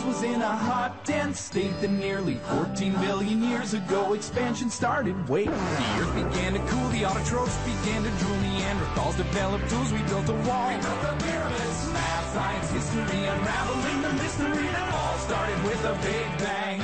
Earth was in a hot, dense state that nearly 14 billion years ago expansion started. Wait, the Earth began to cool, the autotrophs began to drool, Neanderthals developed tools, we built a wall. We built the pyramids, math, science, history, unraveling the mystery that all started with a Big Bang.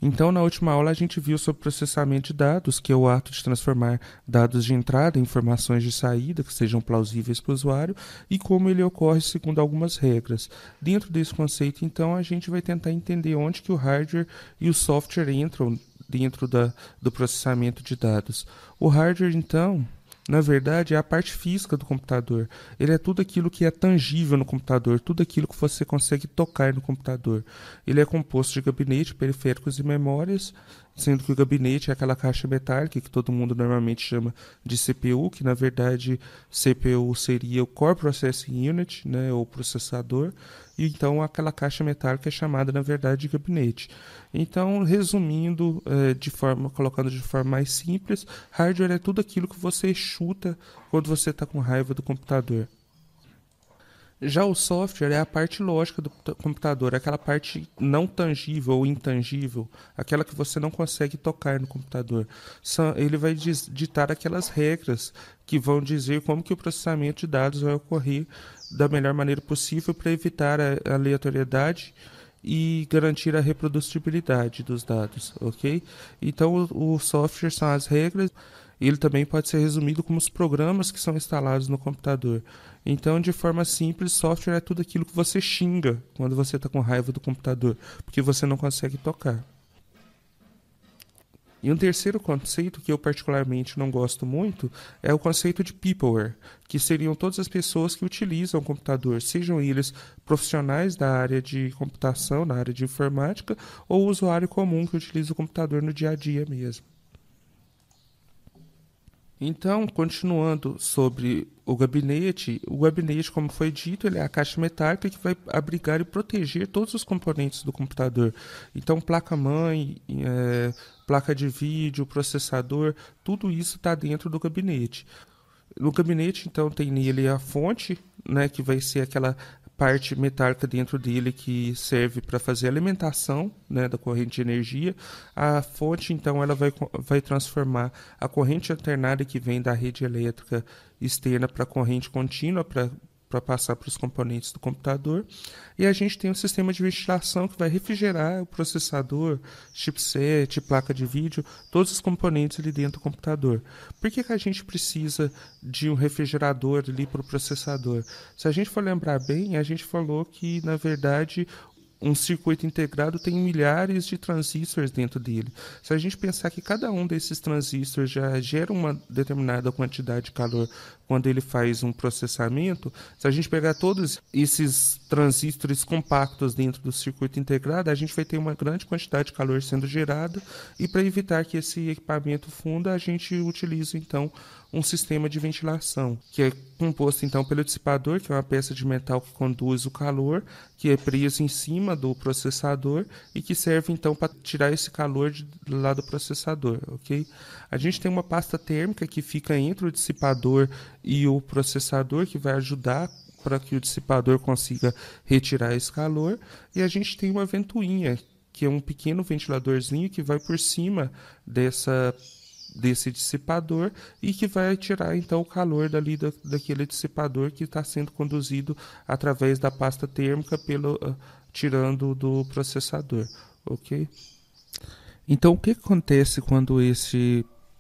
Então, na última aula, a gente viu sobre processamento de dados, que é o ato de transformar dados de entrada em informações de saída que sejam plausíveis para o usuário e como ele ocorre segundo algumas regras. Dentro desse conceito, então, a gente vai tentar entender onde que o hardware e o software entram dentro do processamento de dados. O hardware, então, na verdade, é a parte física do computador. Ele é tudo aquilo que é tangível no computador, tudo aquilo que você consegue tocar no computador. Ele é composto de gabinete, periféricos e memórias, sendo que o gabinete é aquela caixa metálica que todo mundo normalmente chama de CPU, que na verdade CPU seria o Core Processing Unit, né, ou processador, e então aquela caixa metálica é chamada na verdade de gabinete. Então, resumindo, colocando de forma mais simples, hardware é tudo aquilo que você chuta quando você está com raiva do computador. Já o software é a parte lógica do computador, aquela parte não tangível ou intangível, aquela que você não consegue tocar no computador. Ele vai ditar aquelas regras que vão dizer como que o processamento de dados vai ocorrer da melhor maneira possível para evitar a aleatoriedade e garantir a reprodutibilidade dos dados, ok? Então, o software são as regras. Ele também pode ser resumido como os programas que são instalados no computador. Então, de forma simples, software é tudo aquilo que você xinga quando você está com raiva do computador, porque você não consegue tocar. E um terceiro conceito que eu particularmente não gosto muito é o conceito de peopleware, que seriam todas as pessoas que utilizam o computador, sejam eles profissionais da área de computação, na área de informática, ou o usuário comum que utiliza o computador no dia a dia mesmo. Então, continuando sobre o gabinete, como foi dito, ele é a caixa metálica que vai abrigar e proteger todos os componentes do computador. Então, placa-mãe, placa de vídeo, processador, tudo isso está dentro do gabinete. No gabinete, então, tem nele a fonte, né, que vai ser aquela parte metálica dentro dele que serve para fazer a alimentação, né, da corrente de energia. A fonte, então, ela vai transformar a corrente alternada que vem da rede elétrica externa para a corrente contínua para passar para os componentes do computador. E a gente tem um sistema de ventilação que vai refrigerar o processador, chipset, placa de vídeo, todos os componentes ali dentro do computador. Por que a gente precisa de um refrigerador ali para o processador? Se a gente for lembrar bem, a gente falou que, na verdade, um circuito integrado tem milhares de transistores dentro dele. Se a gente pensar que cada um desses transistores já gera uma determinada quantidade de calor quando ele faz um processamento, se a gente pegar todos esses transistores compactos dentro do circuito integrado, a gente vai ter uma grande quantidade de calor sendo gerada, e para evitar que esse equipamento funda, a gente utiliza então um sistema de ventilação, que é composto então pelo dissipador, que é uma peça de metal que conduz o calor, que é preso em cima do processador e que serve então para tirar esse calor lá do processador, ok? A gente tem uma pasta térmica que fica entre o dissipador e o processador, que vai ajudar para que o dissipador consiga retirar esse calor, e a gente tem uma ventoinha, que é um pequeno ventiladorzinho que vai por cima desse dissipador e que vai tirar então o calor daquele dissipador que está sendo conduzido através da pasta térmica tirando do processador, ok? Então, o que acontece quando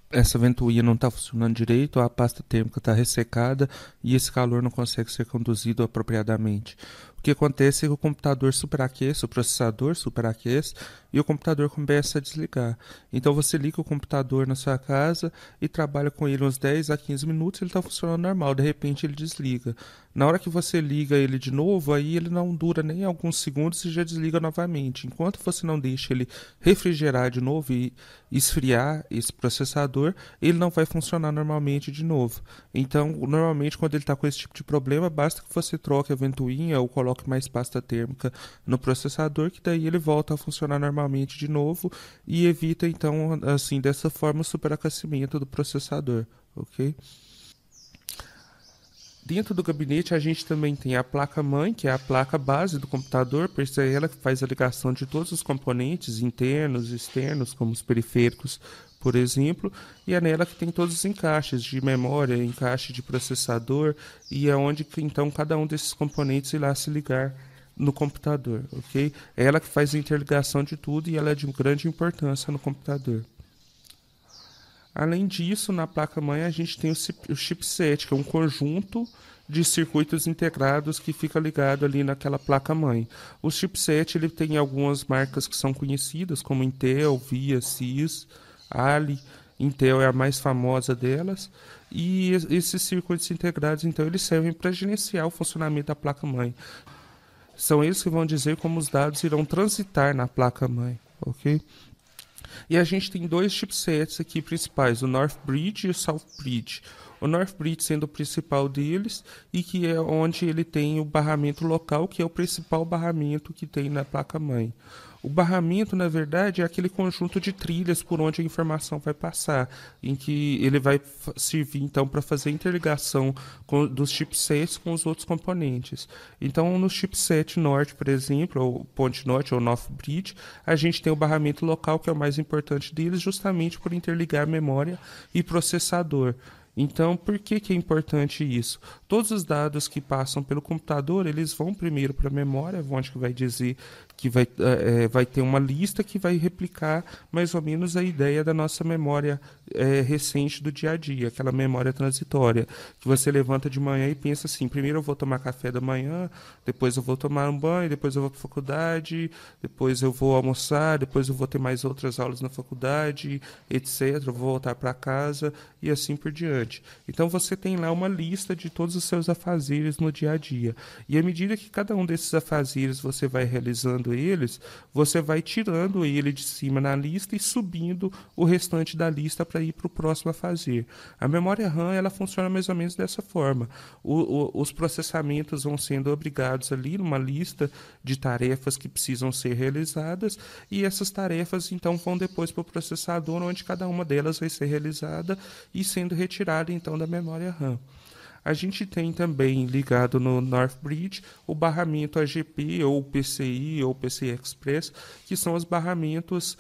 essa ventoinha não está funcionando direito, a pasta térmica está ressecada e esse calor não consegue ser conduzido apropriadamente? O que acontece é que o computador superaquece, o processador superaquece e o computador começa a desligar. Então você liga o computador na sua casa e trabalha com ele uns 10 a 15 minutos, ele está funcionando normal, de repente ele desliga. Na hora que você liga ele de novo, aí ele não dura nem alguns segundos e já desliga novamente. Enquanto você não deixa ele refrigerar de novo e esfriar esse processador, ele não vai funcionar normalmente de novo. Então, normalmente, quando ele está com esse tipo de problema, basta que você troque a ventoinha ou coloque mais pasta térmica no processador, que daí ele volta a funcionar normalmente de novo e evita, então, assim, dessa forma, o superaquecimento do processador, ok? Dentro do gabinete a gente também tem a placa-mãe, que é a placa base do computador, pois é ela que faz a ligação de todos os componentes internos e externos, como os periféricos, por exemplo, e é nela que tem todos os encaixes de memória, encaixe de processador, e é onde que, então cada um desses componentes irá se ligar no computador, ok? É ela que faz a interligação de tudo e ela é de grande importância no computador. Além disso, na placa-mãe a gente tem o chipset, que é um conjunto de circuitos integrados que fica ligado ali naquela placa-mãe. O chipset ele tem algumas marcas que são conhecidas, como Intel, VIA, CIS, Ali. Intel é a mais famosa delas. E esses circuitos integrados, então, eles servem para gerenciar o funcionamento da placa-mãe. São eles que vão dizer como os dados irão transitar na placa-mãe, ok? E a gente tem dois chipsets aqui principais, o North Bridge e o South Bridge. O North Bridge sendo o principal deles e que é onde ele tem o barramento local, que é o principal barramento que tem na placa-mãe. O barramento, na verdade, é aquele conjunto de trilhas por onde a informação vai passar, em que ele vai servir, então, para fazer a interligação dos chipsets com os outros componentes. Então, no chipset norte, por exemplo, ou ponte norte ou North Bridge, a gente tem o barramento local, que é o mais importante deles, justamente por interligar memória e processador. Então, por que é importante isso? Todos os dados que passam pelo computador, eles vão primeiro para a memória, onde que vai dizer que vai ter uma lista que vai replicar mais ou menos a ideia da nossa memória recente do dia a dia, aquela memória transitória, que você levanta de manhã e pensa assim, primeiro eu vou tomar café da manhã, depois eu vou tomar um banho, depois eu vou para a faculdade, depois eu vou almoçar, depois eu vou ter mais outras aulas na faculdade, etc. Eu vou voltar para casa e assim por diante. Então você tem lá uma lista de todos os seus afazeres no dia a dia. E à medida que cada um desses afazeres você vai realizando eles, você vai tirando ele de cima na lista e subindo o restante da lista para ir para o próximo afazer. A memória RAM ela funciona mais ou menos dessa forma. Os processamentos vão sendo obrigados ali numa lista de tarefas que precisam ser realizadas e essas tarefas então vão depois para o processador, onde cada uma delas vai ser realizada e sendo retirada então da memória RAM. A gente tem também ligado no North Bridge o barramento AGP ou PCI ou PCI Express, que são os barramentos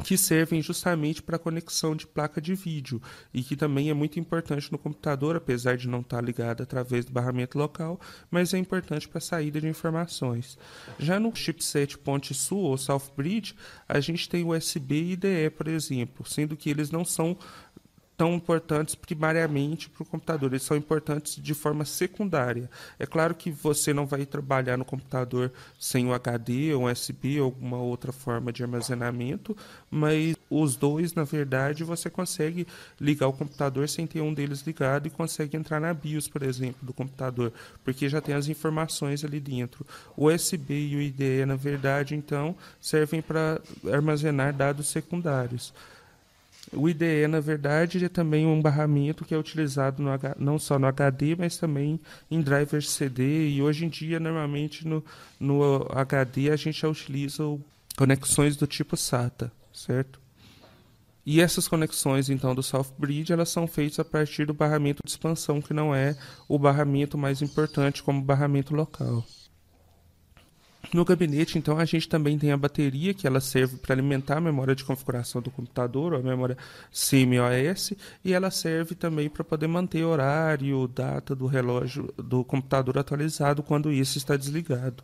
que servem justamente para a conexão de placa de vídeo e que também é muito importante no computador, apesar de não estar ligado através do barramento local, mas é importante para a saída de informações. Já no chipset Ponte Sul ou South Bridge, a gente tem USB e IDE, por exemplo, sendo que eles não são tão importantes primariamente para o computador, eles são importantes de forma secundária. É claro que você não vai trabalhar no computador sem o HD, ou USB, ou alguma outra forma de armazenamento, mas os dois, na verdade, você consegue ligar o computador sem ter um deles ligado e consegue entrar na BIOS, por exemplo, do computador, porque já tem as informações ali dentro. O USB e o IDE, na verdade, então, servem para armazenar dados secundários. O IDE, na verdade, é também um barramento que é utilizado não só no HD, mas também em drivers CD. E hoje em dia, normalmente, no HD, a gente já utiliza conexões do tipo SATA, certo? E essas conexões, então, do South Bridge, elas são feitas a partir do barramento de expansão, que não é o barramento mais importante como barramento local. No gabinete, então, a gente também tem a bateria, que ela serve para alimentar a memória de configuração do computador, ou a memória CMOS, e ela serve também para poder manter horário, data do relógio do computador atualizado quando isso está desligado.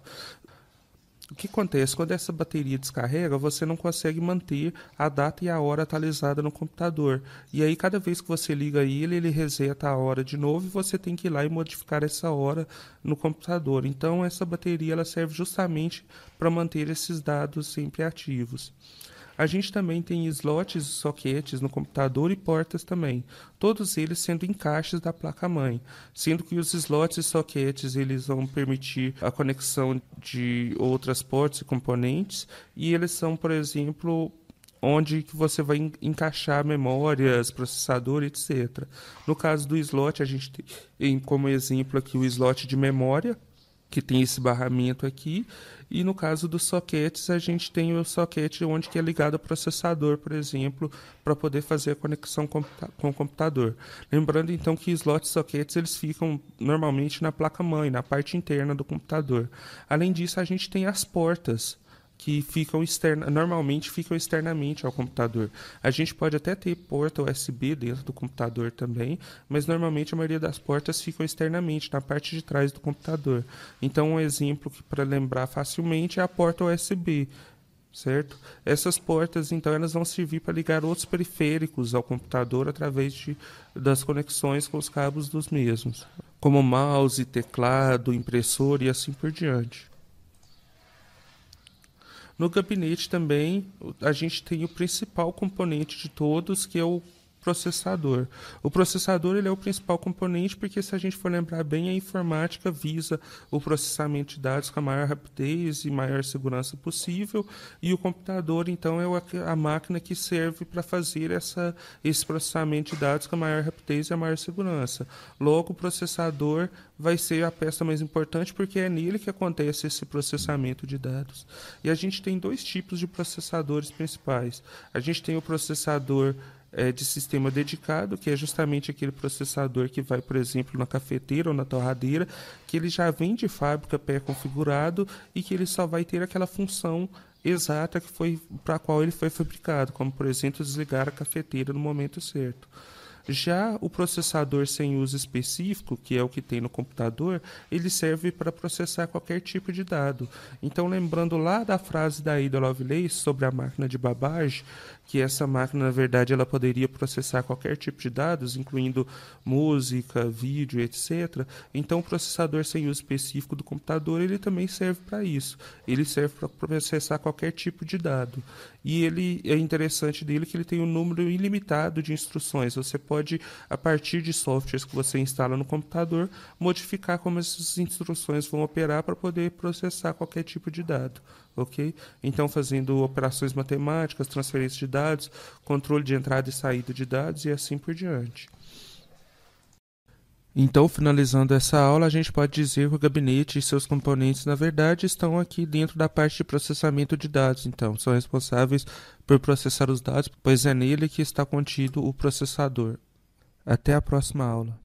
O que acontece? Quando essa bateria descarrega, você não consegue manter a data e a hora atualizada no computador. E aí, cada vez que você liga ele reseta a hora de novo e você tem que ir lá e modificar essa hora no computador. Então, essa bateria ela serve justamente para manter esses dados sempre ativos. A gente também tem slots e soquetes no computador e portas também, todos eles sendo encaixes da placa-mãe, sendo que os slots e soquetes eles vão permitir a conexão de outras portas e componentes, e eles são, por exemplo, onde que você vai encaixar memórias, processador, etc. No caso do slot, a gente tem como exemplo aqui o slot de memória, que tem esse barramento aqui, e no caso dos sockets, a gente tem o socket onde que é ligado ao processador, por exemplo, para poder fazer a conexão com o computador. Lembrando então que slots sockets eles ficam normalmente na placa-mãe, na parte interna do computador. Além disso, a gente tem as portas, que normalmente ficam externamente ao computador. A gente pode até ter porta USB dentro do computador também, mas normalmente a maioria das portas ficam externamente, na parte de trás do computador. Então, um exemplo que para lembrar facilmente é a porta USB, certo? Essas portas, então, elas vão servir para ligar outros periféricos ao computador através das conexões com os cabos dos mesmos, como mouse, teclado, impressora e assim por diante. No gabinete também, a gente tem o principal componente de todos, que é o processador. O processador ele é o principal componente porque, se a gente for lembrar bem, a informática visa o processamento de dados com a maior rapidez e maior segurança possível, e o computador, então, é a máquina que serve para fazer esse processamento de dados com a maior rapidez e a maior segurança. Logo, o processador vai ser a peça mais importante porque é nele que acontece esse processamento de dados. E a gente tem dois tipos de processadores principais. A gente tem o processador de sistema dedicado, que é justamente aquele processador que vai, por exemplo, na cafeteira ou na torradeira, que ele já vem de fábrica pré-configurado e que ele só vai ter aquela função exata para a qual ele foi fabricado, como, por exemplo, desligar a cafeteira no momento certo. Já o processador sem uso específico, que é o que tem no computador, ele serve para processar qualquer tipo de dado. Então, lembrando lá da frase da Ada Lovelace sobre a máquina de Babbage, que essa máquina, na verdade, ela poderia processar qualquer tipo de dados, incluindo música, vídeo, etc. Então, o processador sem uso específico do computador, ele também serve para isso. Ele serve para processar qualquer tipo de dado. E ele é interessante dele que ele tem um número ilimitado de instruções. Você pode, a partir de softwares que você instala no computador, modificar como essas instruções vão operar para poder processar qualquer tipo de dado. Ok? Então, fazendo operações matemáticas, transferência de dados, controle de entrada e saída de dados e assim por diante. Então, finalizando essa aula, a gente pode dizer que o gabinete e seus componentes, na verdade, estão aqui dentro da parte de processamento de dados. Então, são responsáveis por processar os dados, pois é nele que está contido o processador. Até a próxima aula.